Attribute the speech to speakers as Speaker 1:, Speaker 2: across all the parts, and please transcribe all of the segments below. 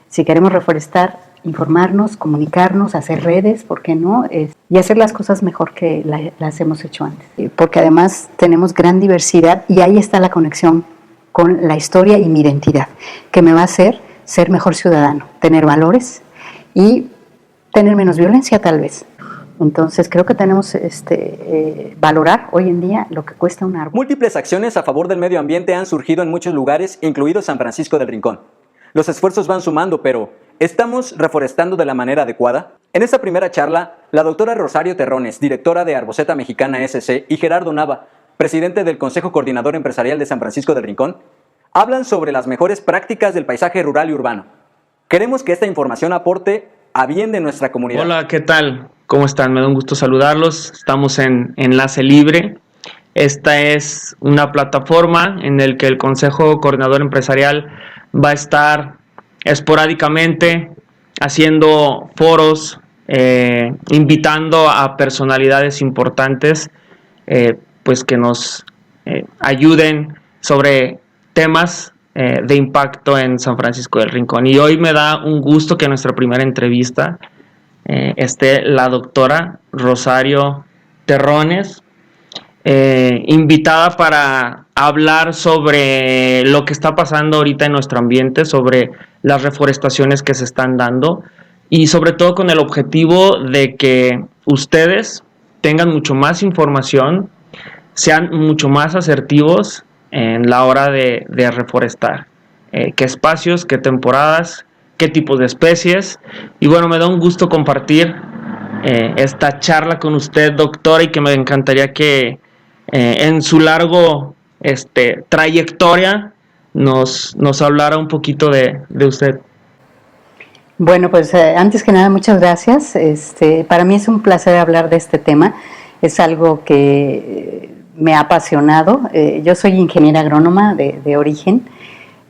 Speaker 1: Si queremos reforestar, informarnos, comunicarnos, hacer redes, ¿por qué no? Y hacer las cosas mejor que las hemos hecho antes. Porque además tenemos gran diversidad y ahí está la conexión con la historia y mi identidad, que me va a hacer ser mejor ciudadano, tener valores y tener menos violencia tal vez. Entonces creo que tenemos valorar hoy en día lo que cuesta un árbol.
Speaker 2: Múltiples acciones a favor del medio ambiente han surgido en muchos lugares, incluido San Francisco del Rincón. Los esfuerzos van sumando, pero ¿estamos reforestando de la manera adecuada? En esta primera charla, la doctora Rosario Terrones, directora de Arboceta Mexicana S.C., y Gerardo Nava, presidente del Consejo Coordinador Empresarial de San Francisco del Rincón, hablan sobre las mejores prácticas del paisaje rural y urbano. Queremos que esta información aporte a bien de nuestra comunidad.
Speaker 3: Hola, ¿qué tal? ¿Cómo están? Me da un gusto saludarlos. Estamos en Enlace Libre. Esta es una plataforma en la que el Consejo Coordinador Empresarial va a estar esporádicamente haciendo foros, invitando a personalidades importantes pues que nos ayuden sobre temas de impacto en San Francisco del Rincón. Y hoy me da un gusto que en nuestra primera entrevista esté la doctora Rosario Terrones, invitada para hablar sobre lo que está pasando ahorita en nuestro ambiente, sobre las reforestaciones que se están dando y sobre todo con el objetivo de que ustedes tengan mucho más información, sean mucho más asertivos en la hora de reforestar. ¿Qué espacios, qué temporadas, qué tipos de especies? Y bueno, me da un gusto compartir esta charla con usted, doctora, y que me encantaría que en su largo trayectoria nos hablara un poquito de usted.
Speaker 1: Bueno, pues antes que nada, muchas gracias. Para mí es un placer hablar de este tema. Es algo que me ha apasionado. Yo soy ingeniera agrónoma de origen.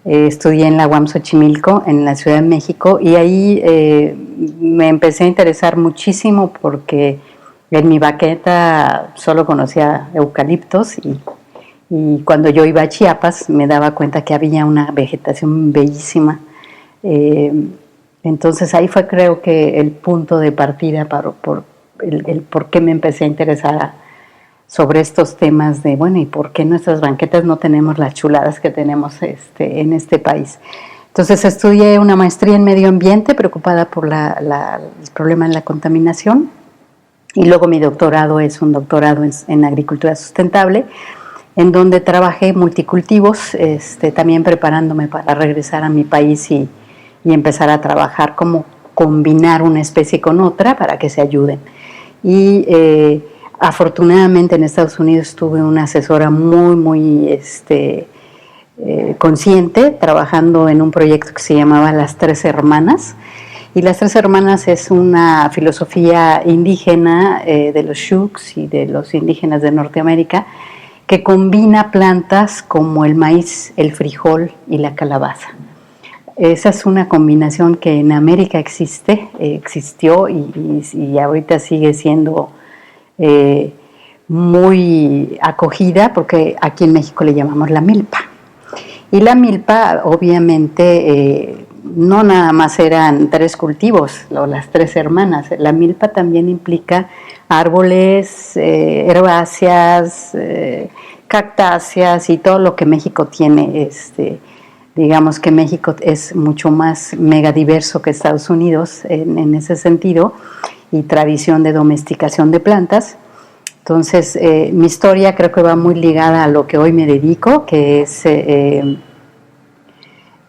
Speaker 1: Estudié en la UAM Xochimilco, en la Ciudad de México, y ahí me empecé a interesar muchísimo porque en mi baqueta solo conocía eucaliptos y cuando yo iba a Chiapas me daba cuenta que había una vegetación bellísima. Entonces ahí fue, creo que, el punto de partida por qué me empecé a interesar sobre estos temas de, bueno, ¿y por qué nuestras banquetas no tenemos las chuladas que tenemos en este país? Entonces estudié una maestría en medio ambiente, preocupada por el problema de la contaminación, y luego mi doctorado es un doctorado en agricultura sustentable, en donde trabajé multicultivos, también preparándome para regresar a mi país y empezar a trabajar cómo combinar una especie con otra para que se ayuden. Y afortunadamente en Estados Unidos tuve una asesora muy consciente, trabajando en un proyecto que se llamaba Las Tres Hermanas. Y Las Tres Hermanas es una filosofía indígena de los Sioux y de los indígenas de Norteamérica, que combina plantas como el maíz, el frijol y la calabaza. Esa es una combinación que en América existió y ahorita sigue siendo muy acogida, porque aquí en México le llamamos la milpa. Y la milpa, obviamente, no nada más eran 3 cultivos, las 3 hermanas. La milpa también implica árboles, herbáceas, cactáceas y todo lo que México tiene. Digamos que México es mucho más megadiverso que Estados Unidos en ese sentido, y tradición de domesticación de plantas. Entonces, mi historia creo que va muy ligada a lo que hoy me dedico, que es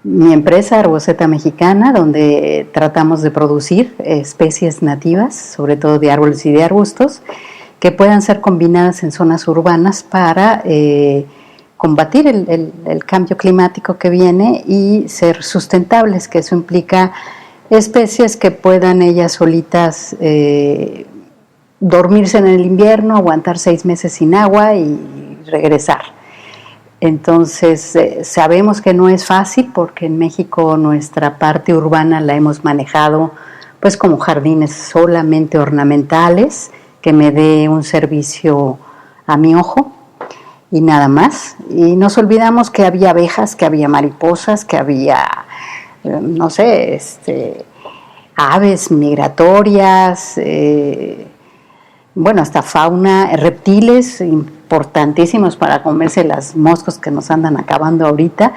Speaker 1: mi empresa Arboceta Mexicana, donde tratamos de producir especies nativas, sobre todo de árboles y de arbustos, que puedan ser combinadas en zonas urbanas para combatir el cambio climático que viene y ser sustentables, que eso implica especies que puedan ellas solitas dormirse en el invierno, aguantar 6 meses sin agua y regresar. Entonces sabemos que no es fácil, porque en México nuestra parte urbana la hemos manejado pues como jardines solamente ornamentales, que me dé un servicio a mi ojo y nada más. Y nos olvidamos que había abejas, que había mariposas, que había no sé, aves migratorias, bueno, hasta fauna, reptiles importantísimos para comerse las moscas que nos andan acabando ahorita.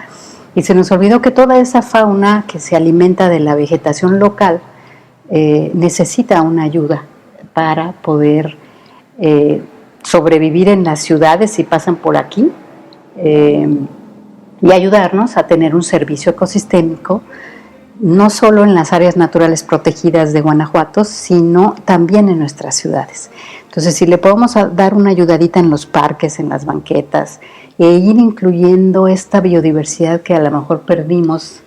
Speaker 1: Y se nos olvidó que toda esa fauna que se alimenta de la vegetación local necesita una ayuda para poder sobrevivir en las ciudades si pasan por aquí y ayudarnos a tener un servicio ecosistémico no solo en las áreas naturales protegidas de Guanajuato, sino también en nuestras ciudades. Entonces, si le podemos dar una ayudadita en los parques, en las banquetas, e ir incluyendo esta biodiversidad que a lo mejor perdimos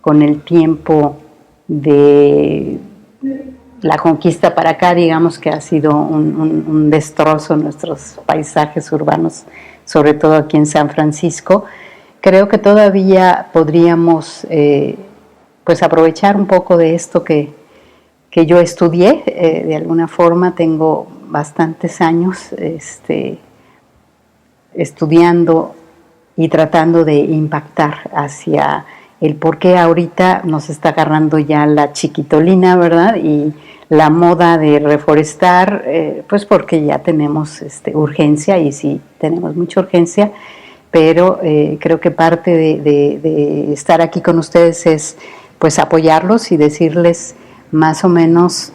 Speaker 1: con el tiempo de la conquista para acá, digamos que ha sido un destrozo en nuestros paisajes urbanos, sobre todo aquí en San Francisco, creo que todavía podríamos pues aprovechar un poco de esto que yo estudié. De alguna forma tengo bastantes años estudiando y tratando de impactar hacia el por qué ahorita nos está agarrando ya la chiquitolina, ¿verdad? Y la moda de reforestar, pues porque ya tenemos urgencia, y sí, tenemos mucha urgencia, pero creo que parte de estar aquí con ustedes es pues apoyarlos y decirles más o menos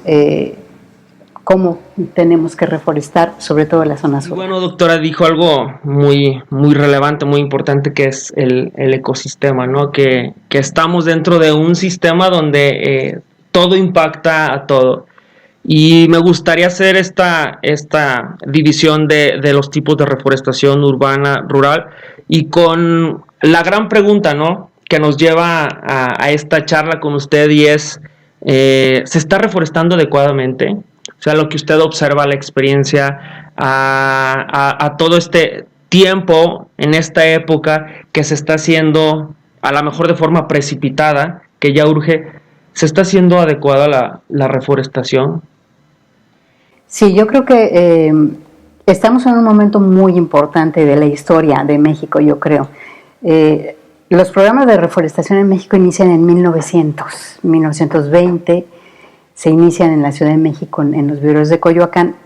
Speaker 1: cómo tenemos que reforestar, sobre todo en la zona sur.
Speaker 3: Bueno, doctora, dijo algo muy relevante, muy importante, que es el ecosistema, ¿no? Que estamos dentro de un sistema donde todo impacta a todo. Y me gustaría hacer esta división de los tipos de reforestación urbana, rural, y con la gran pregunta, ¿no?, que nos lleva a esta charla con usted, y es, ¿se está reforestando adecuadamente? O sea, lo que usted observa, la experiencia, a todo este tiempo, en esta época, que se está haciendo, a lo mejor de forma precipitada, que ya urge, ¿se está haciendo adecuada la reforestación?
Speaker 1: Sí, yo creo que estamos en un momento muy importante de la historia de México, yo creo. Los programas de reforestación en México inician en 1920, se inician en la Ciudad de México, en los viveros de Coyoacán,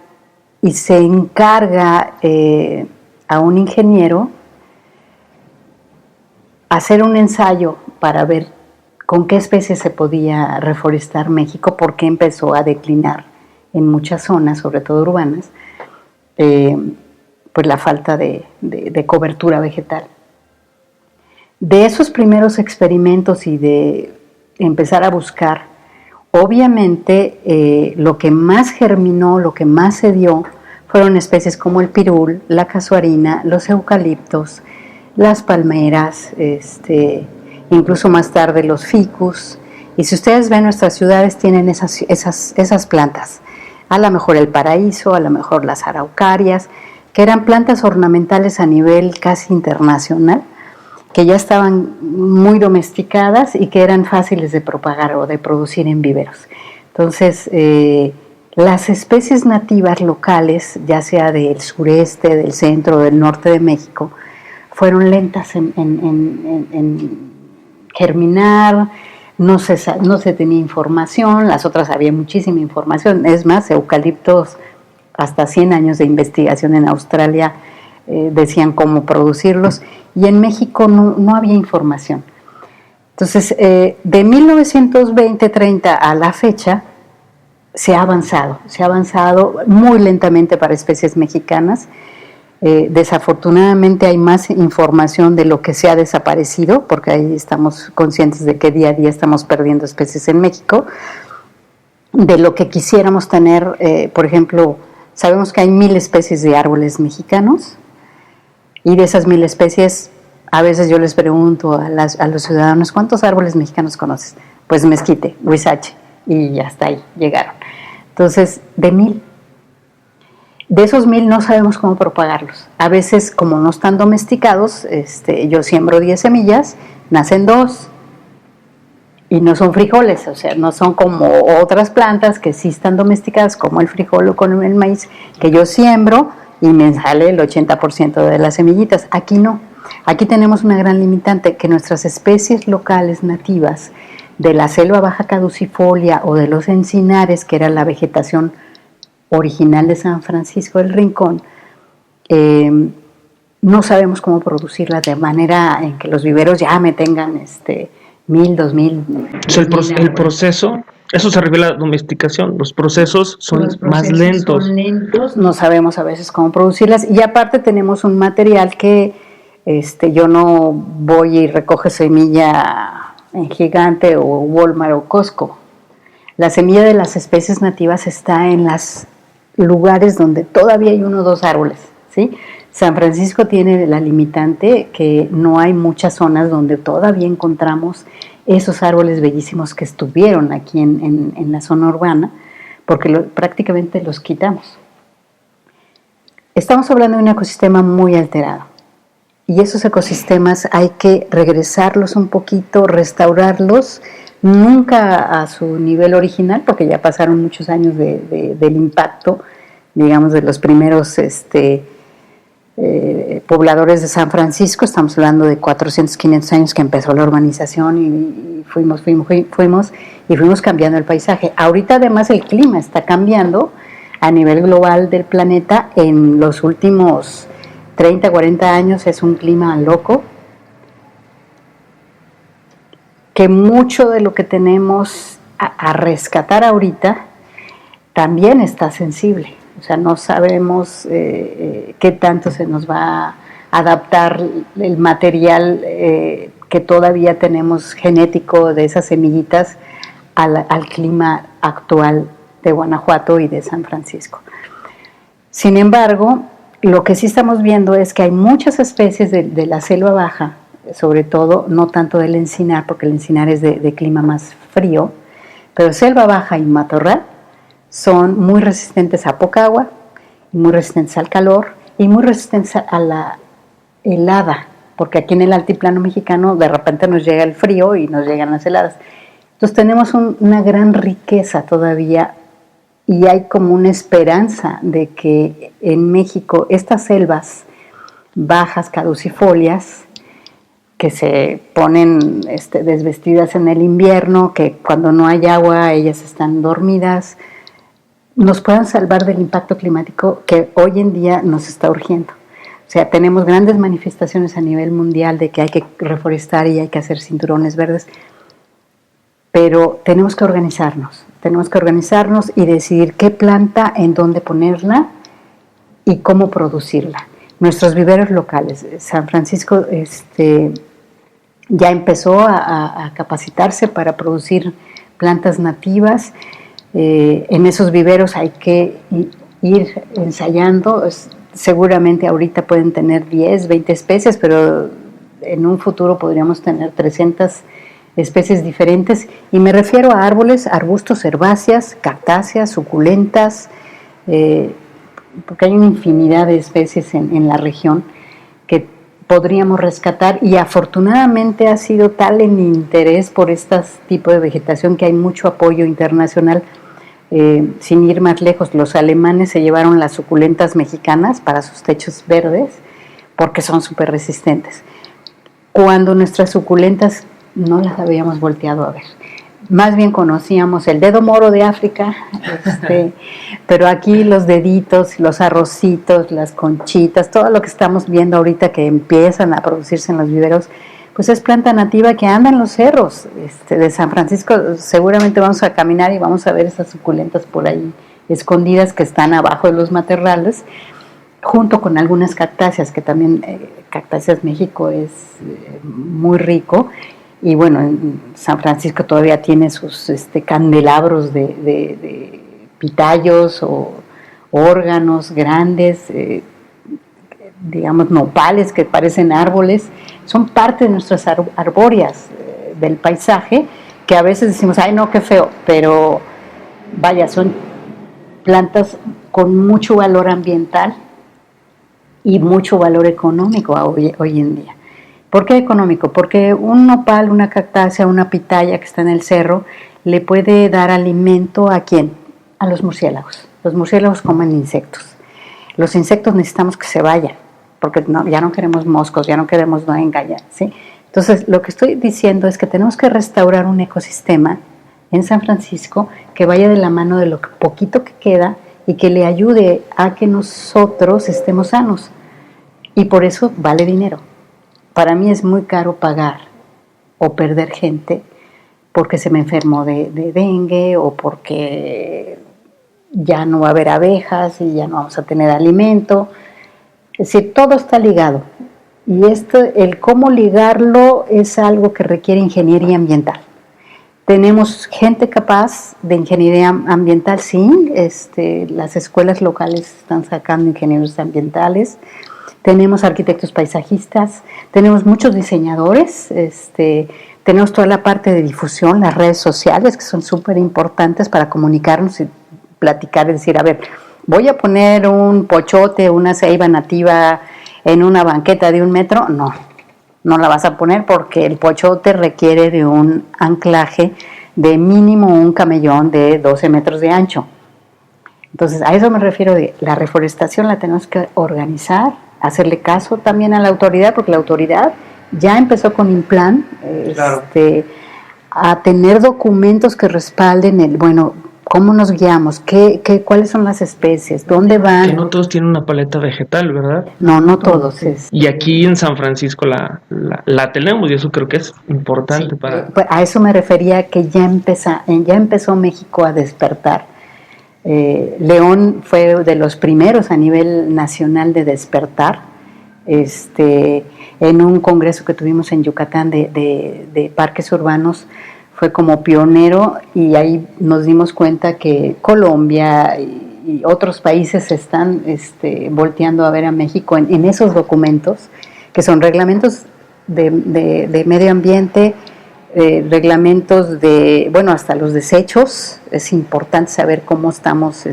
Speaker 1: y se encarga a un ingeniero hacer un ensayo para ver con qué especies se podía reforestar México, porque empezó a declinar en muchas zonas, sobre todo urbanas, pues la falta de cobertura vegetal. De esos primeros experimentos y de empezar a buscar, obviamente lo que más germinó, lo que más se dio, fueron especies como el pirul, la casuarina, los eucaliptos, las palmeras, incluso más tarde los ficus. Y si ustedes ven, nuestras ciudades tienen esas plantas. A lo mejor el paraíso, a lo mejor las araucarias, que eran plantas ornamentales a nivel casi internacional, que ya estaban muy domesticadas y que eran fáciles de propagar o de producir en viveros. Entonces, las especies nativas locales, ya sea del sureste, del centro, del norte de México, fueron lentas en germinar. No se tenía información, las otras había muchísima información. Es más, eucaliptos, hasta 100 años de investigación en Australia decían cómo producirlos, y en México no había información. Entonces, de 1920-30 a la fecha, se ha avanzado muy lentamente para especies mexicanas. Desafortunadamente hay más información de lo que se ha desaparecido, porque ahí estamos conscientes de que día a día estamos perdiendo especies en México, de lo que quisiéramos tener. Por ejemplo, sabemos que hay 1000 especies de árboles mexicanos, y de esas 1000 especies, a veces yo les pregunto a los ciudadanos, ¿cuántos árboles mexicanos conoces? Pues mezquite, huizache, y hasta ahí llegaron. Entonces, de 1000. De esos 1000 no sabemos cómo propagarlos. A veces, como no están domesticados, yo siembro 10 semillas, nacen 2, y no son frijoles, o sea, no son como otras plantas que sí están domesticadas, como el frijol o con el maíz, que yo siembro y me sale el 80% de las semillitas. Aquí no. Aquí tenemos una gran limitante, que nuestras especies locales nativas de la selva baja caducifolia o de los encinares, que era la vegetación original de San Francisco del Rincón, no sabemos cómo producirlas de manera en que los viveros ya me tengan 1,000, 2,000.
Speaker 3: El proceso, eso se refiere a la domesticación, los procesos son más lentos.
Speaker 1: Son lentos, no sabemos a veces cómo producirlas, y aparte tenemos un material que yo no voy y recoge semilla en Gigante o Walmart o Costco. La semilla de las especies nativas está en los lugares donde todavía hay 1 o 2 árboles, ¿sí? San Francisco tiene la limitante que no hay muchas zonas donde todavía encontramos esos árboles bellísimos que estuvieron aquí en la zona urbana, porque prácticamente los quitamos. Estamos hablando de un ecosistema muy alterado, y esos ecosistemas hay que regresarlos un poquito, restaurarlos, nunca a su nivel original, porque ya pasaron muchos años del impacto, digamos, de los primeros pobladores de San Francisco. Estamos hablando de 400, 500 años que empezó la urbanización, y fuimos cambiando el paisaje. Ahorita además el clima está cambiando a nivel global del planeta. En los últimos 30, 40 años es un clima loco, que mucho de lo que tenemos a rescatar ahorita también está sensible. O sea, no sabemos qué tanto se nos va a adaptar el material que todavía tenemos genético de esas semillitas al clima actual de Guanajuato y de San Francisco. Sin embargo, lo que sí estamos viendo es que hay muchas especies de la selva baja, sobre todo, no tanto del encinar, porque el encinar es de clima más frío, pero selva baja y matorral son muy resistentes a poca agua, muy resistentes al calor y muy resistentes a la helada, porque aquí en el altiplano mexicano de repente nos llega el frío y nos llegan las heladas. Entonces tenemos una gran riqueza todavía, y hay como una esperanza de que en México estas selvas bajas caducifolias, que se ponen desvestidas en el invierno, que cuando no hay agua ellas están dormidas, nos puedan salvar del impacto climático que hoy en día nos está urgiendo. O sea, tenemos grandes manifestaciones a nivel mundial de que hay que reforestar y hay que hacer cinturones verdes, pero tenemos que organizarnos y decidir qué planta, en dónde ponerla y cómo producirla. Nuestros viveros locales, San Francisco ya empezó a capacitarse para producir plantas nativas. En esos viveros hay que ir ensayando. Seguramente ahorita pueden tener 10, 20 especies, pero en un futuro podríamos tener 300 especies diferentes, y me refiero a árboles, arbustos, herbáceas, cactáceas, suculentas, porque hay una infinidad de especies en la región que podríamos rescatar, y afortunadamente ha sido tal el interés por este tipo de vegetación que hay mucho apoyo internacional. Sin ir más lejos, los alemanes se llevaron las suculentas mexicanas para sus techos verdes porque son súper resistentes, cuando nuestras suculentas no las habíamos volteado a ver. Más bien conocíamos el dedo moro de África, pero aquí los deditos, los arrocitos, las conchitas, todo lo que estamos viendo ahorita que empiezan a producirse en los viveros, pues es planta nativa que anda en los cerros de San Francisco. Seguramente vamos a caminar y vamos a ver esas suculentas por ahí escondidas que están abajo de los matorrales, junto con algunas cactáceas, que también Cactáceas México es muy rico. Y bueno, en San Francisco todavía tiene sus candelabros de pitayos o órganos grandes, digamos nopales que parecen árboles. Son parte de nuestras arbóreas del paisaje, que a veces decimos, ay no, qué feo, pero vaya, son plantas con mucho valor ambiental y mucho valor económico hoy en día. ¿Por qué económico? Porque un nopal, una cactácea, una pitaya que está en el cerro, le puede dar alimento ¿a quién? A los murciélagos. Los murciélagos comen insectos. Los insectos necesitamos que se vayan, porque ya no queremos moscos, ya no queremos no engañar, ¿sí? Entonces, lo que estoy diciendo es que tenemos que restaurar un ecosistema en San Francisco que vaya de la mano de lo poquito que queda y que le ayude a que nosotros estemos sanos. Y por eso vale dinero. Para mí es muy caro pagar o perder gente porque se me enfermó de dengue o porque ya no va a haber abejas y ya no vamos a tener alimento. Es decir, todo está ligado. Y el cómo ligarlo es algo que requiere ingeniería ambiental. Tenemos gente capaz de ingeniería ambiental, sí. Las escuelas locales están sacando ingenieros ambientales. Tenemos arquitectos paisajistas, tenemos muchos diseñadores, tenemos toda la parte de difusión, las redes sociales, que son súper importantes para comunicarnos y platicar y decir, a ver, voy a poner un pochote, una ceiba nativa en una banqueta de 1 metro. No la vas a poner porque el pochote requiere de un anclaje de mínimo un camellón de 12 metros de ancho. Entonces, a eso me refiero de la reforestación la tenemos que organizar, hacerle caso también a la autoridad, porque la autoridad ya empezó con Implan,
Speaker 3: Claro.
Speaker 1: a tener documentos que respalden cómo nos guiamos, cuáles son las especies, dónde van.
Speaker 3: Que no todos tienen una paleta vegetal, ¿verdad?
Speaker 1: No todos.
Speaker 3: Y aquí en San Francisco la tenemos, y eso creo que es importante.
Speaker 1: Sí,
Speaker 3: para...
Speaker 1: pues a eso me refería, que ya empezó México a despertar. León fue de los primeros a nivel nacional de despertar. En un congreso que tuvimos en Yucatán de parques urbanos, fue como pionero, y ahí nos dimos cuenta que Colombia y otros países están volteando a ver a México en esos documentos, que son reglamentos de medio ambiente, reglamentos hasta los desechos. Es importante saber cómo estamos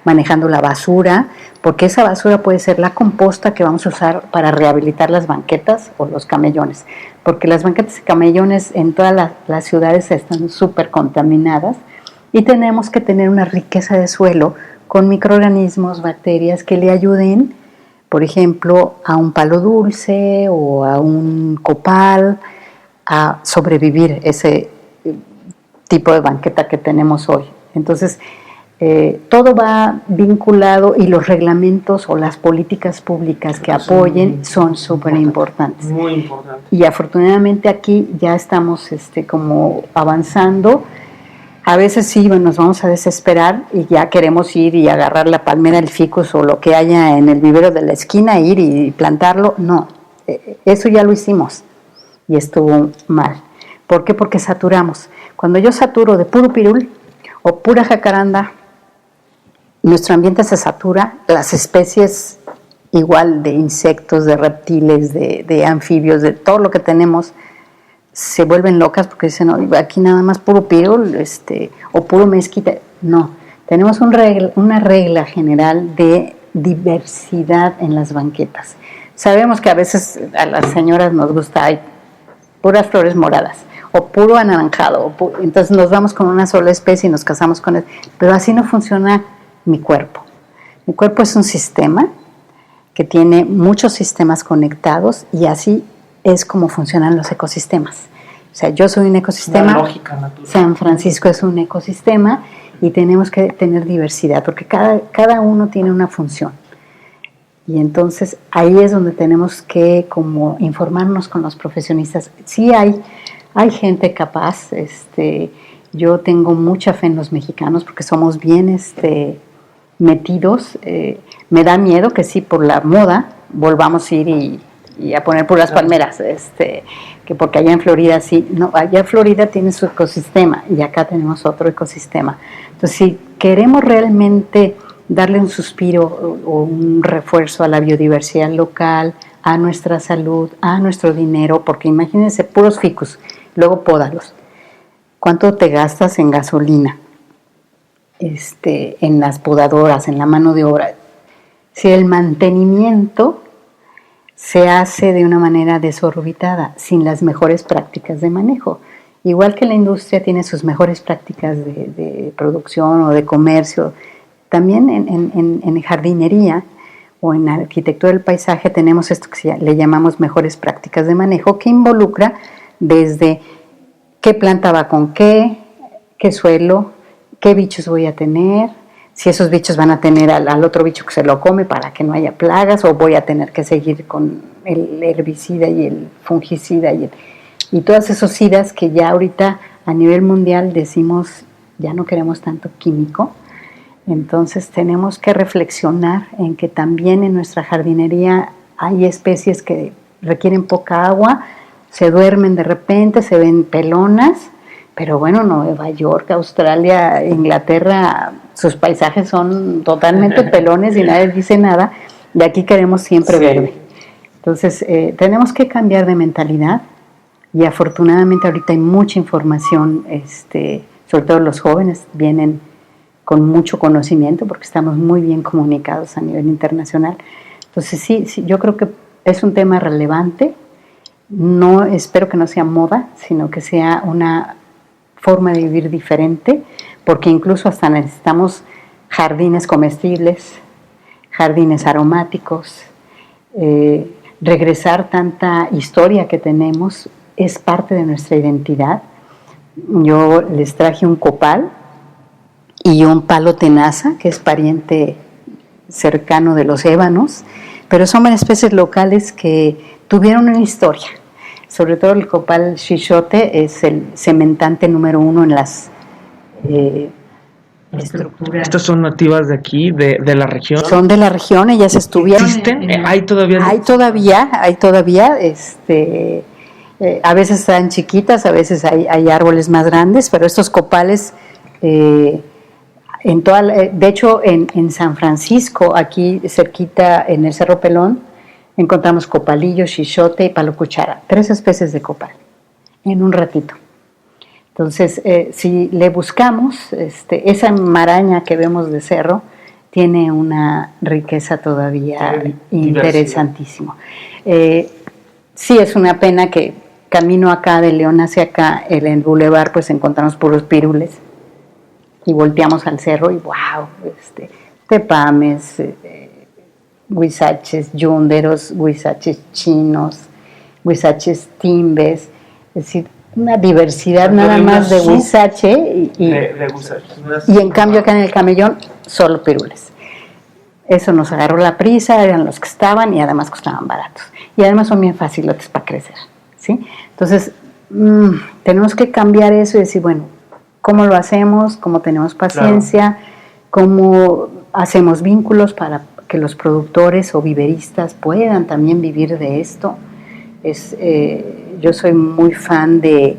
Speaker 1: manejando la basura, porque esa basura puede ser la composta que vamos a usar para rehabilitar las banquetas o los camellones, porque las banquetas y camellones en todas las ciudades están súper contaminadas, y tenemos que tener una riqueza de suelo con microorganismos, bacterias que le ayuden, por ejemplo, a un palo dulce o a un copal a sobrevivir ese tipo de banqueta que tenemos hoy. Entonces, todo va vinculado, y los reglamentos o las políticas públicas que apoyen son súper importantes.
Speaker 3: Muy importante.
Speaker 1: Y afortunadamente aquí ya estamos como avanzando. A veces sí nos vamos a desesperar y ya queremos ir y agarrar la palmera, el ficus o lo que haya en el vivero de la esquina, ir y plantarlo. No, eso ya lo hicimos y estuvo mal. ¿Por qué? Porque saturamos. Cuando yo saturo de puro pirul o pura jacaranda, nuestro ambiente se satura, las especies igual de insectos, de reptiles, de anfibios, de todo lo que tenemos, se vuelven locas porque dicen, no, aquí nada más puro pirul o puro mezquita. No, tenemos una regla general de diversidad en las banquetas. Sabemos que a veces a las señoras nos gusta puras flores moradas o puro anaranjado, entonces nos vamos con una sola especie y nos casamos con él, pero así no funciona mi cuerpo. Mi cuerpo es un sistema que tiene muchos sistemas conectados, y así es como funcionan los ecosistemas. O sea, yo soy un ecosistema,
Speaker 3: la lógica natural.
Speaker 1: San Francisco es un ecosistema, y tenemos que tener diversidad porque cada uno tiene una función. Y entonces ahí es donde tenemos que como informarnos con los profesionistas. Sí hay gente capaz. Yo tengo mucha fe en los mexicanos porque somos bien metidos. Me da miedo que sí, por la moda volvamos a ir y a poner puras palmeras, que porque allá en Florida sí, no, allá en Florida tiene su ecosistema y acá tenemos otro ecosistema. Entonces, si queremos realmente darle un suspiro o un refuerzo a la biodiversidad local, a nuestra salud, a nuestro dinero, porque imagínense puros ficus, luego pódalos. ¿Cuánto te gastas en gasolina? En las podadoras, en la mano de obra. Si el mantenimiento se hace de una manera desorbitada, sin las mejores prácticas de manejo. Igual que la industria tiene sus mejores prácticas de producción o de comercio, también en jardinería o en arquitectura del paisaje tenemos esto que le llamamos mejores prácticas de manejo, que involucra desde qué planta va con qué suelo, qué bichos voy a tener, si esos bichos van a tener al otro bicho que se lo come para que no haya plagas, o voy a tener que seguir con el herbicida y el fungicida y todas esos sidas que ya ahorita a nivel mundial decimos ya no queremos tanto químico. Entonces tenemos que reflexionar en que también en nuestra jardinería hay especies que requieren poca agua, se duermen de repente, se ven pelonas, pero bueno, Nueva York, Australia, Inglaterra, sus paisajes son totalmente pelones y nadie dice nada, y aquí queremos siempre verde. Entonces tenemos que cambiar de mentalidad, y afortunadamente ahorita hay mucha información, sobre todo los jóvenes vienen con mucho conocimiento porque estamos muy bien comunicados a nivel internacional. Entonces sí, yo creo que es un tema relevante. No, espero que no sea moda, sino que sea una forma de vivir diferente, porque incluso hasta necesitamos jardines comestibles, jardines aromáticos, regresar tanta historia que tenemos, es parte de nuestra identidad. Yo les traje un copal y un palo tenaza, que es pariente cercano de los ébanos, pero son especies locales que tuvieron una historia. Sobre todo el copal chichote es el cementante número 1 en las estructuras.
Speaker 3: ¿Estas son nativas de aquí, de la región?
Speaker 1: Son de la región, ellas estuvieron.
Speaker 3: ¿Existen? ¿Hay todavía?
Speaker 1: Hay todavía. A veces están chiquitas, a veces hay árboles más grandes, pero estos copales, de hecho en San Francisco, aquí cerquita en el Cerro Pelón, encontramos copalillo, chichote y palo cuchara, 3 especies de copal en un ratito. Entonces, si le buscamos, esa maraña que vemos de cerro tiene una riqueza todavía interesantísima. Sí, es una pena que camino acá de León hacia acá, en el bulevar, pues encontramos puros pirules y volteamos al cerro y wow, tepames, huizaches yúnderos, huizaches chinos, huizaches timbes, es decir, una diversidad nada más de huizache y en cambio acá en el Camellón solo pirules. Eso nos agarró la prisa, eran los que estaban y además costaban baratos y además son bien facilotes para crecer, ¿sí? Entonces tenemos que cambiar eso y decir, bueno, ¿cómo lo hacemos? ¿Cómo tenemos paciencia? Claro. ¿Cómo hacemos vínculos para que los productores o viveristas puedan también vivir de esto? Yo soy muy fan de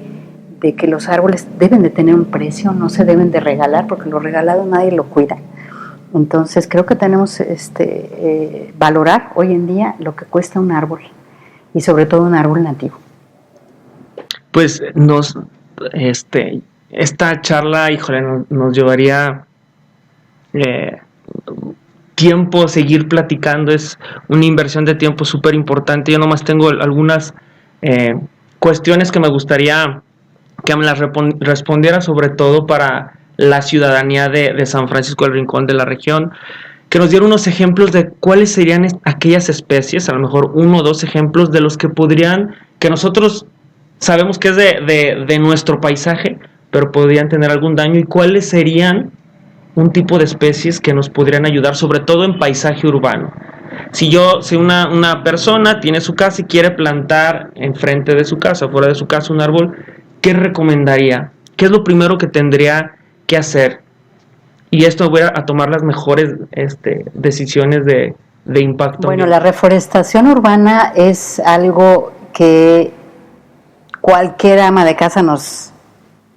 Speaker 1: que los árboles deben de tener un precio, no se deben de regalar, porque lo regalado nadie lo cuida. Entonces creo que tenemos valorar hoy en día lo que cuesta un árbol, y sobre todo un árbol nativo.
Speaker 3: Pues esta charla, híjole, nos llevaría tiempo seguir platicando, es una inversión de tiempo súper importante. Yo nomás tengo algunas cuestiones que me gustaría que me las respondiera, sobre todo para la ciudadanía de San Francisco del Rincón, de la región, que nos diera unos ejemplos de cuáles serían aquellas especies, a lo mejor 1 o 2 ejemplos de los que que nosotros sabemos que es de nuestro paisaje, pero podrían tener algún daño, y cuáles serían un tipo de especies que nos podrían ayudar, sobre todo en paisaje urbano. Si una persona tiene su casa y quiere plantar enfrente de su casa, fuera de su casa, un árbol, ¿qué recomendaría? ¿Qué es lo primero que tendría que hacer? Y esto voy a tomar las mejores decisiones de impacto.
Speaker 1: Bueno, la reforestación urbana es algo que cualquier ama de casa nos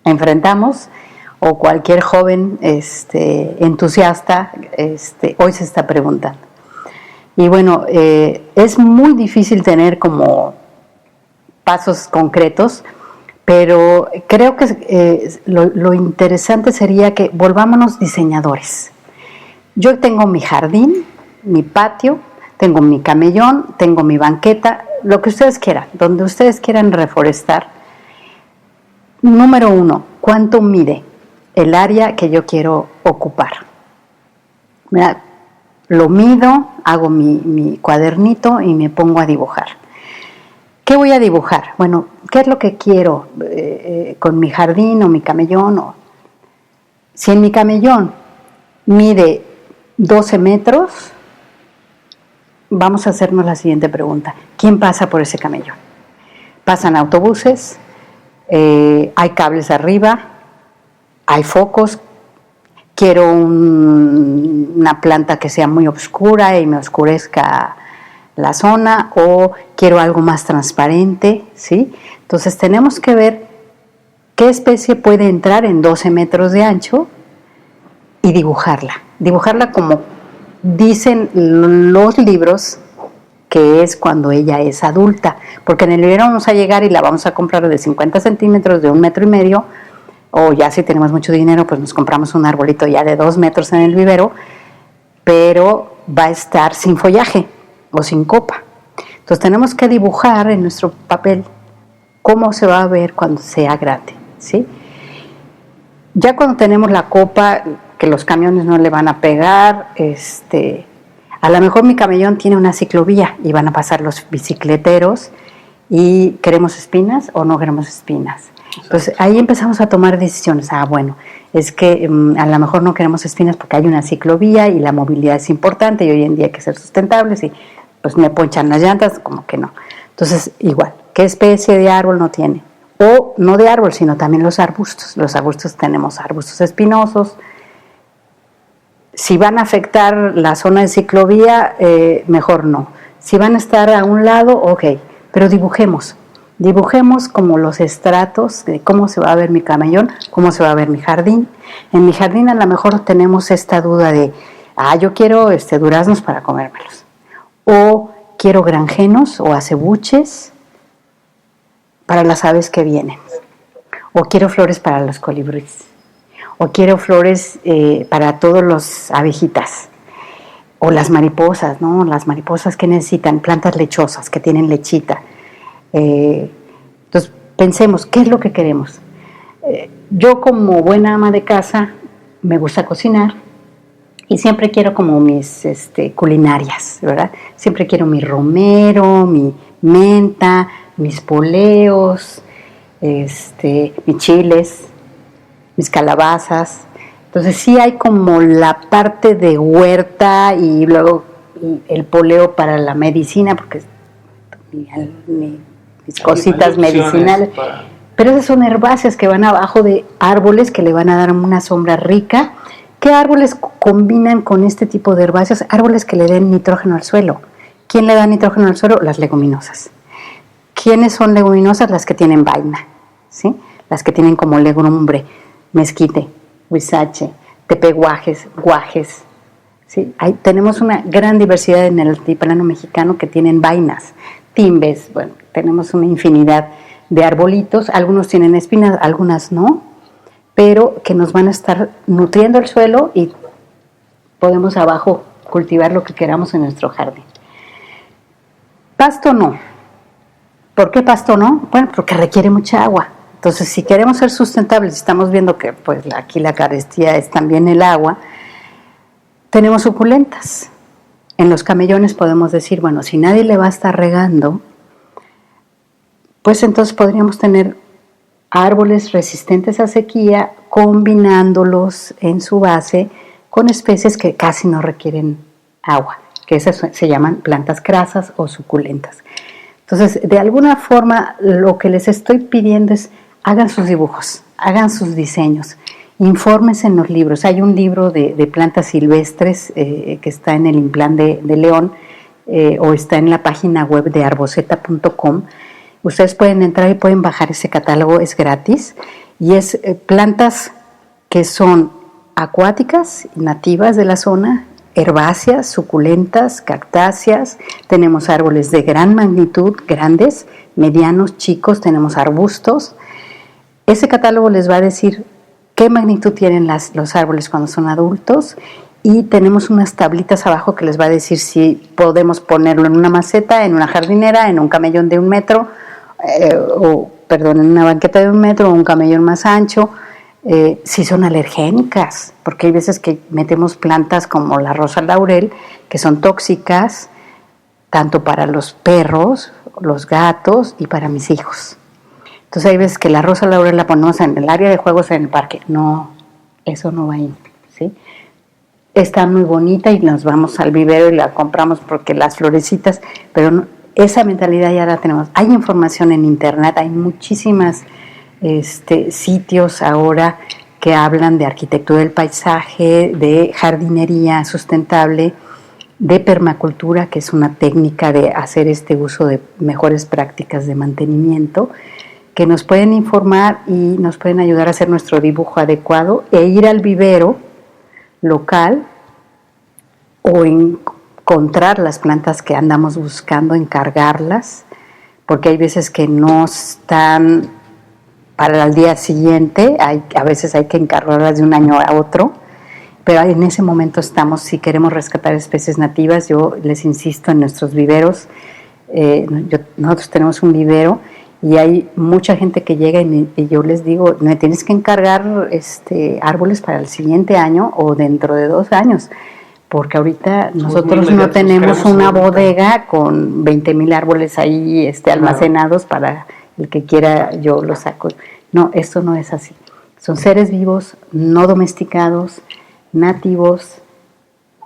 Speaker 1: enfrentamos, o cualquier joven entusiasta hoy se está preguntando. Y bueno, es muy difícil tener como pasos concretos, pero creo que lo interesante sería que volvámonos diseñadores. Yo tengo mi jardín, mi patio, tengo mi camellón, tengo mi banqueta, lo que ustedes quieran, donde ustedes quieran reforestar. Número 1, ¿cuánto mide el área que yo quiero ocupar? Mira, lo mido, hago mi cuadernito y me pongo a dibujar. ¿Qué voy a dibujar? Bueno, ¿qué es lo que quiero con mi jardín o mi camellón? Si en mi camellón mide 12 metros, vamos a hacernos la siguiente pregunta. ¿Quién pasa por ese camellón? Pasan autobuses, hay cables arriba, hay focos. Quiero una planta que sea muy oscura y me oscurezca la zona, o quiero algo más transparente, ¿sí? Entonces tenemos que ver qué especie puede entrar en 12 metros de ancho y dibujarla como dicen los libros, que es cuando ella es adulta, porque en el vivero vamos a llegar y la vamos a comprar de 50 centímetros, de 1,5 metros, o ya si tenemos mucho dinero, pues nos compramos un arbolito ya de 2 metros en el vivero, pero va a estar sin follaje o sin copa. Entonces tenemos que dibujar en nuestro papel cómo se va a ver cuando sea grande, ¿sí? Ya cuando tenemos la copa, que los camiones no le van a pegar, a lo mejor mi camellón tiene una ciclovía y van a pasar los bicicleteros y ¿queremos espinas o no queremos espinas? Entonces ahí empezamos a tomar decisiones. Bueno, es que a lo mejor no queremos espinas porque hay una ciclovía y la movilidad es importante y hoy en día hay que ser sustentables y pues me ponchan las llantas, como que no. Entonces igual, ¿qué especie de árbol no tiene? O no de árbol, sino también los arbustos. Los arbustos tenemos arbustos espinosos. Si van a afectar la zona de ciclovía, mejor no. Si van a estar a un lado, ok, pero dibujemos como los estratos de cómo se va a ver mi camellón, cómo se va a ver mi jardín. En mi jardín a lo mejor tenemos esta duda de, yo quiero duraznos para comérmelos, o quiero granjenos o acebuches para las aves que vienen, o quiero flores para los colibríes, o quiero flores para todos los abejitas, o las mariposas, ¿no? Las mariposas que necesitan plantas lechosas, que tienen lechita. Entonces pensemos, ¿qué es lo que queremos? Yo como buena ama de casa me gusta cocinar y siempre quiero como mis culinarias, ¿verdad? Siempre quiero mi romero, mi menta, mis poleos, mis chiles, mis calabazas. Entonces sí hay como la parte de huerta y luego el poleo para la medicina, porque mis cositas medicinales. Pero esas son herbáceas que van abajo de árboles que le van a dar una sombra rica. ¿Qué árboles combinan con este tipo de herbáceas? Árboles que le den nitrógeno al suelo. ¿Quién le da nitrógeno al suelo? Las leguminosas. ¿Quiénes son leguminosas? Las que tienen vaina, ¿sí? Las que tienen como legumbre, mezquite, huizache, tepeguajes, guajes, ¿sí? Tenemos una gran diversidad en el altiplano mexicano que tienen vainas, timbes, bueno, tenemos una infinidad de arbolitos, algunos tienen espinas, algunas no, pero que nos van a estar nutriendo el suelo y podemos abajo cultivar lo que queramos en nuestro jardín. Pasto no. ¿Por qué pasto no? Bueno, porque requiere mucha agua. Entonces, si queremos ser sustentables, estamos viendo que pues aquí la carestía es también el agua, tenemos suculentas. En los camellones podemos decir, bueno, si nadie le va a estar regando, pues entonces podríamos tener árboles resistentes a sequía, combinándolos en su base con especies que casi no requieren agua, que esas se llaman plantas crasas o suculentas. Entonces, de alguna forma, lo que les estoy pidiendo es hagan sus dibujos, hagan sus diseños, infórmense en los libros. Hay un libro de plantas silvestres que está en el Implan de León o está en la página web de arboceta.com. Ustedes pueden entrar y pueden bajar ese catálogo, es gratis, y es plantas que son acuáticas, nativas de la zona, herbáceas, suculentas, cactáceas, tenemos árboles de gran magnitud, grandes, medianos, chicos, tenemos arbustos. Ese catálogo les va a decir qué magnitud tienen los árboles cuando son adultos y tenemos unas tablitas abajo que les va a decir si podemos ponerlo en una maceta, en una jardinera, en un camellón de 1 metro, en una banqueta de 1 metro o un camellón más ancho. si son alergénicas, porque hay veces que metemos plantas como la rosa laurel que son tóxicas tanto para los perros, los gatos y para mis hijos. Entonces hay veces que la rosa laurel la ponemos en el área de juegos en el parque. No, eso no va ahí, ¿sí? Está muy bonita y nos vamos al vivero y la compramos porque las florecitas, pero no, esa mentalidad ya la tenemos. Hay información en internet, hay muchísimas sitios ahora que hablan de arquitectura del paisaje, de jardinería sustentable, de permacultura, que es una técnica de hacer este uso de mejores prácticas de mantenimiento, que nos pueden informar y nos pueden ayudar a hacer nuestro dibujo adecuado e ir al vivero local o encontrar las plantas que andamos buscando, encargarlas, porque hay veces que no están para el día siguiente, a veces hay que encargarlas de un año a otro, pero en ese momento estamos, si queremos rescatar especies nativas, yo les insisto en nuestros viveros, nosotros tenemos un vivero y hay mucha gente que llega y yo les digo, me tienes que encargar árboles para el siguiente año o dentro de 2 años, porque ahorita nosotros no tenemos una bodega con 20,000 árboles ahí almacenados para el que quiera yo los saco. No, esto no es así. Son seres vivos, no domesticados, nativos,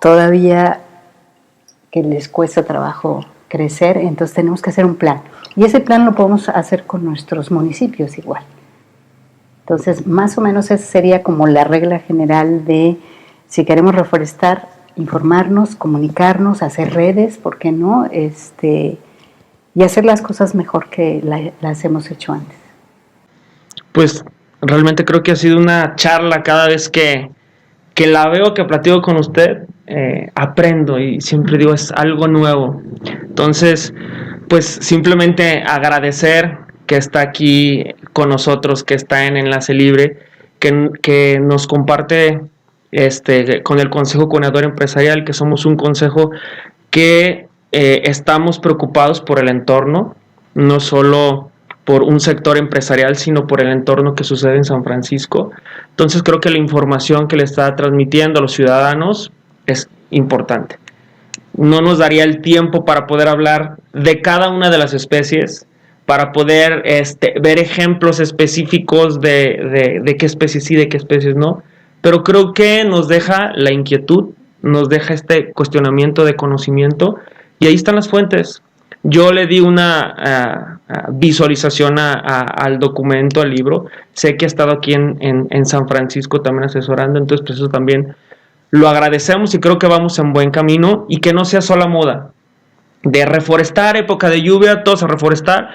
Speaker 1: todavía que les cuesta trabajo crecer, entonces tenemos que hacer un plan. Y ese plan lo podemos hacer con nuestros municipios igual. Entonces, más o menos esa sería como la regla general de, si queremos reforestar, informarnos, comunicarnos, hacer redes, ¿por qué no? Y hacer las cosas mejor que las hemos hecho antes.
Speaker 3: Pues realmente creo que ha sido una charla. Cada vez que la veo, que platico con usted, aprendo y siempre digo, es algo nuevo. Entonces, pues simplemente agradecer que está aquí con nosotros, que está en Enlace Libre, que nos comparte con el Consejo Coordinador Empresarial, que somos un consejo que estamos preocupados por el entorno, no solo por un sector empresarial, sino por el entorno que sucede en San Francisco. Entonces creo que la información que le está transmitiendo a los ciudadanos es importante. No nos daría el tiempo para poder hablar de cada una de las especies, para poder ver ejemplos específicos de qué especies sí, de qué especies no, pero creo que nos deja la inquietud, nos deja este cuestionamiento de conocimiento, y ahí están las fuentes. Yo le di una visualización al documento, al libro. Sé que ha estado aquí en San Francisco también asesorando, entonces pues eso también lo agradecemos y creo que vamos en buen camino, y que no sea sola moda de reforestar, época de lluvia, todos a reforestar,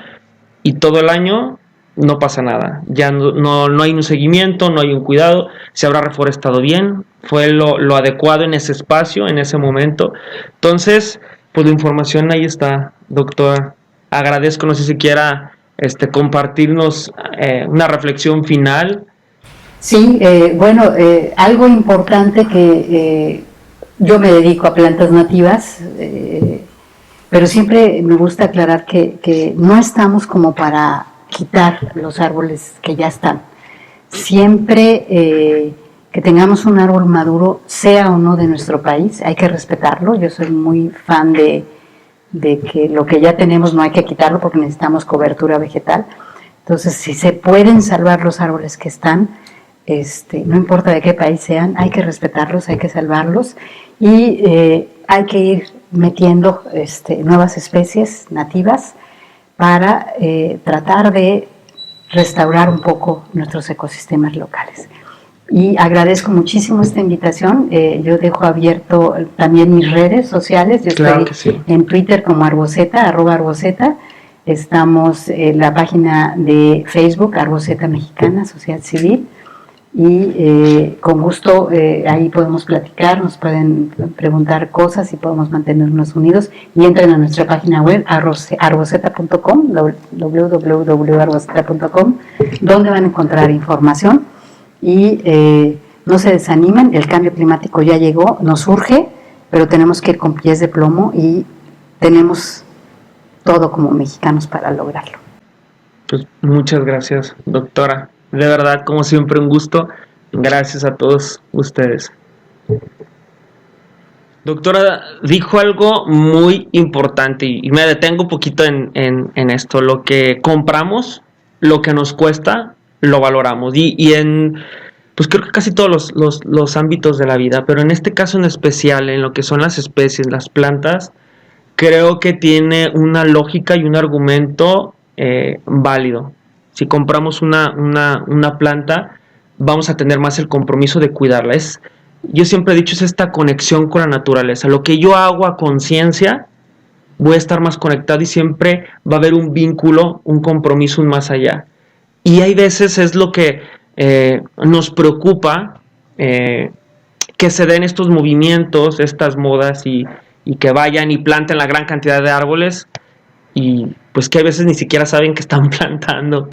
Speaker 3: y todo el año no pasa nada. Ya no hay un seguimiento, no hay un cuidado. Se habrá reforestado bien, fue lo adecuado en ese espacio, en ese momento. Entonces, pues la información ahí está, doctora. Agradezco, no sé si quiera compartirnos una reflexión final.
Speaker 1: Sí, algo importante que yo me dedico a plantas nativas, pero siempre me gusta aclarar que no estamos como para quitar los árboles que ya están. Siempre que tengamos un árbol maduro, sea o no de nuestro país, hay que respetarlo. Yo soy muy fan de que lo que ya tenemos no hay que quitarlo porque necesitamos cobertura vegetal. Entonces, si se pueden salvar los árboles que están, no importa de qué país sean, hay que respetarlos, hay que salvarlos, y hay que ir metiendo nuevas especies nativas para tratar de restaurar un poco nuestros ecosistemas locales. Y agradezco muchísimo esta invitación. Yo dejo abierto también mis redes sociales. Yo
Speaker 3: claro
Speaker 1: estoy en Twitter como Arboceta, @Arboceta. Estamos en la página de Facebook, Arboceta Mexicana, Sociedad Civil. Y con gusto ahí podemos platicar, nos pueden preguntar cosas y podemos mantenernos unidos. Y entren a nuestra página web arboceta.com, www.arboceta.com, donde van a encontrar información. Y no se desanimen, el cambio climático ya llegó, nos urge, pero tenemos que ir con pies de plomo y tenemos todo como mexicanos para lograrlo.
Speaker 3: Pues muchas gracias, doctora. De verdad, como siempre, un gusto. Gracias a todos ustedes. Doctora, dijo algo muy importante y me detengo un poquito en esto. Lo que compramos, lo que nos cuesta, lo valoramos. Pues creo que casi todos los ámbitos de la vida, pero en este caso en especial, en lo que son las especies, las plantas, creo que tiene una lógica y un argumento válido. Si compramos una planta, vamos a tener más el compromiso de cuidarla. Yo siempre he dicho, es esta conexión con la naturaleza. Lo que yo hago a conciencia, voy a estar más conectado y siempre va a haber un vínculo, un compromiso, un más allá. Y hay veces es lo que nos preocupa, que se den estos movimientos, estas modas y que vayan y planten la gran cantidad de árboles y pues que a veces ni siquiera saben que están plantando.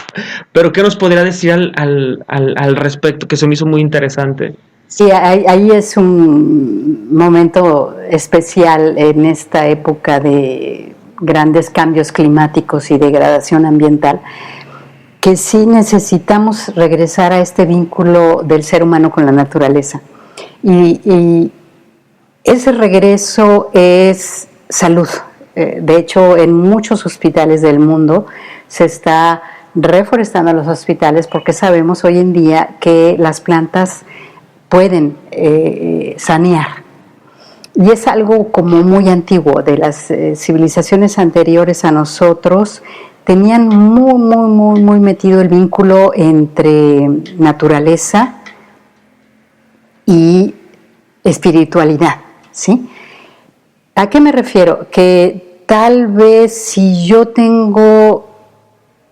Speaker 3: Pero ¿qué nos podría decir al respecto? Que se me hizo muy interesante.
Speaker 1: Sí, ahí es un momento especial en esta época de grandes cambios climáticos y degradación ambiental, que sí necesitamos regresar a este vínculo del ser humano con la naturaleza. Y ese regreso es salud. De hecho, en muchos hospitales del mundo se está reforestando los hospitales porque sabemos hoy en día que las plantas pueden sanear. Y es algo como muy antiguo, de las civilizaciones anteriores a nosotros, tenían muy metido el vínculo entre naturaleza y espiritualidad, ¿sí? ¿A qué me refiero? Que tal vez si yo tengo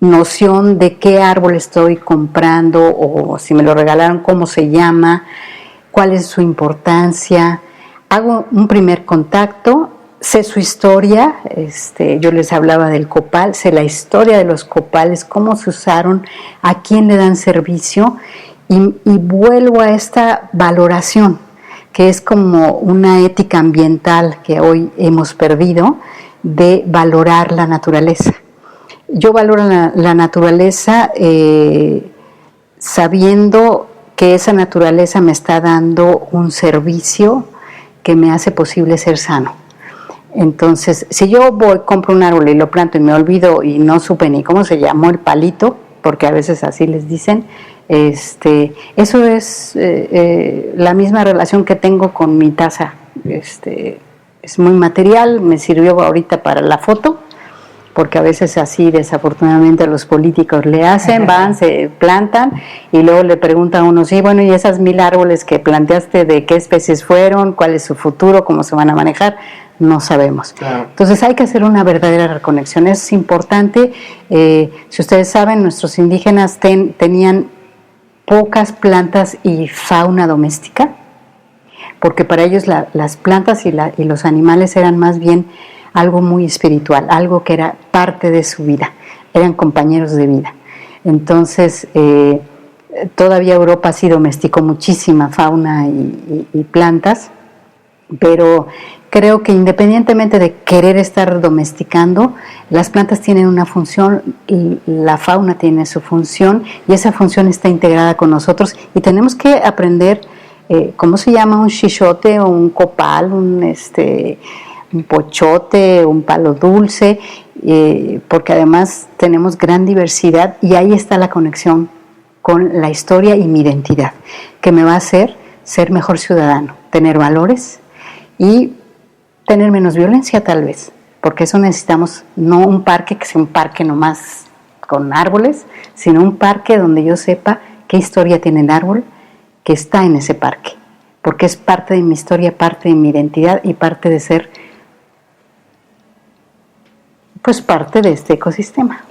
Speaker 1: noción de qué árbol estoy comprando o si me lo regalaron, cómo se llama, cuál es su importancia, hago un primer contacto, sé su historia, yo les hablaba del copal, sé la historia de los copales, cómo se usaron, a quién le dan servicio y vuelvo a esta valoración, que es como una ética ambiental que hoy hemos perdido, de valorar la naturaleza. Yo valoro la naturaleza sabiendo que esa naturaleza me está dando un servicio que me hace posible ser sano. Entonces, si yo compro un árbol y lo planto y me olvido y no supe ni cómo se llamó el palito, porque a veces así les dicen, eso es la misma relación que tengo con mi taza. Es muy material, me sirvió ahorita para la foto, porque a veces así desafortunadamente los políticos le hacen, van, se plantan y luego le preguntan a uno, sí, bueno, y esas 1000 árboles que planteaste, ¿de qué especies fueron? ¿Cuál es su futuro? ¿Cómo se van a manejar? No sabemos. Claro. Entonces hay que hacer una verdadera reconexión. Es importante, si ustedes saben, nuestros indígenas tenían pocas plantas y fauna doméstica, porque para ellos las plantas y los animales eran más bien algo muy espiritual, algo que era parte de su vida, eran compañeros de vida. Entonces, todavía Europa sí domesticó muchísima fauna y plantas, pero creo que independientemente de querer estar domesticando, las plantas tienen una función, la fauna tiene su función y esa función está integrada con nosotros y tenemos que aprender cómo se llama un xixote o un copal, un pochote, un palo dulce, porque además tenemos gran diversidad y ahí está la conexión con la historia y mi identidad, que me va a hacer ser mejor ciudadano, tener valores y tener menos violencia tal vez, porque eso necesitamos, no un parque que sea un parque nomás con árboles, sino un parque donde yo sepa qué historia tiene el árbol que está en ese parque, porque es parte de mi historia, parte de mi identidad y parte de ser, pues parte de este ecosistema.